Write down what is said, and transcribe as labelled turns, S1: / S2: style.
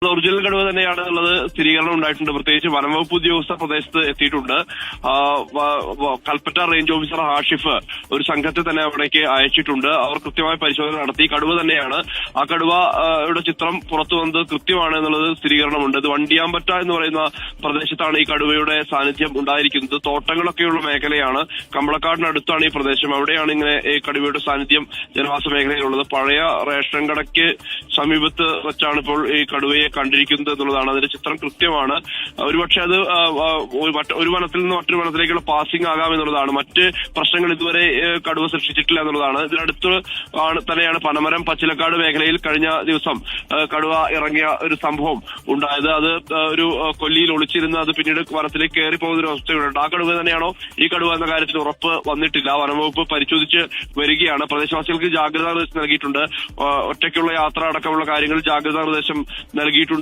S1: Original കടുവ തന്നെയാണെന്നുള്ളത് സ്ഥിരീകരണം ഉണ്ടായിട്ടുണ്ട്. പ്രത്യേകിച്ച് വനംവകുപ്പ് ഉദ്യോഗസ്ഥർ പ്രദേശത്ത് എത്തിയിട്ടുണ്ട്. കൽപ്പറ്റ റേഞ്ച് ഓഫീസർ ഹാഷിഫ് ഒരു സംഘത്തെ തന്നെ അവിടേക്ക് അയച്ചിട്ടുണ്ട്. അവർ കൃത്യമായ പരിശോധന നടത്തി. കടുവ തന്നെയാണ്. ആ കടുവയുടെ ചിത്രം പുറത്തു വന്നത് കൃത്യമാണ് എന്നുള്ളത് സ്ഥിരീകരണമുണ്ട്. ഇത് വണ്ടിയാമ്പറ്റ എന്ന് പറയുന്ന പ്രദേശത്താണ് ഈ കടുവയുടെ സാന്നിധ്യം ഉണ്ടായിരിക്കുന്നത്. തോട്ടങ്ങളൊക്കെയുള്ള മേഖലയാണ്. കമ്പളക്കാടിനടുത്താണ് ഈ പ്രദേശം. അവിടെയാണ് ഇങ്ങനെ ഈ കടുവയുടെ സാന്നിധ്യം ജനവാസ മേഖലയിലുള്ളത്. പഴയ റേഷൻ കടയ്ക്ക് സമീപത്ത് വെച്ചാണ് ഇപ്പോൾ ഈ കടുവയെ കണ്ടിരിക്കുന്നത് എന്നുള്ളതാണ്. അതിന്റെ ചിത്രം കൃത്യമാണ്. ഒരുപക്ഷെ അത് ഒരു വനത്തിൽ നിന്ന് മറ്റൊരു വനത്തിലേക്കുള്ള പാസിംഗ് ആകാം എന്നുള്ളതാണ്. മറ്റ് പ്രശ്നങ്ങൾ ഇതുവരെ കടുവ സൃഷ്ടിച്ചിട്ടില്ല എന്നുള്ളതാണ്. ഇതിനടുത്ത് തന്നെയാണ് പനമരം പച്ചിലക്കാട് മേഖലയിൽ കഴിഞ്ഞ ദിവസം കടുവ ഇറങ്ങിയ ഒരു സംഭവം ഉണ്ടായത്. അത് ഒരു കൊല്ലിയിൽ ഒളിച്ചിരുന്ന് അത് പിന്നീട് വനത്തിലേക്ക് കയറി പോകുന്ന ഒരു അവസ്ഥയുണ്ട്. ആ കടുവ തന്നെയാണോ ഈ കടുവ എന്ന കാര്യത്തിൽ ഉറപ്പ് വന്നിട്ടില്ല. വനംവകുപ്പ് പരിശോധിച്ച് വരികയാണ്. പ്രദേശവാസികൾക്ക് ജാഗ്രതാ നിർദ്ദേശം നൽകിയിട്ടുണ്ട്. ഒറ്റയ്ക്കുള്ള യാത്ര അടക്കമുള്ള കാര്യങ്ങളിൽ ജാഗ്രതാ നിർദ്ദേശം നൽകി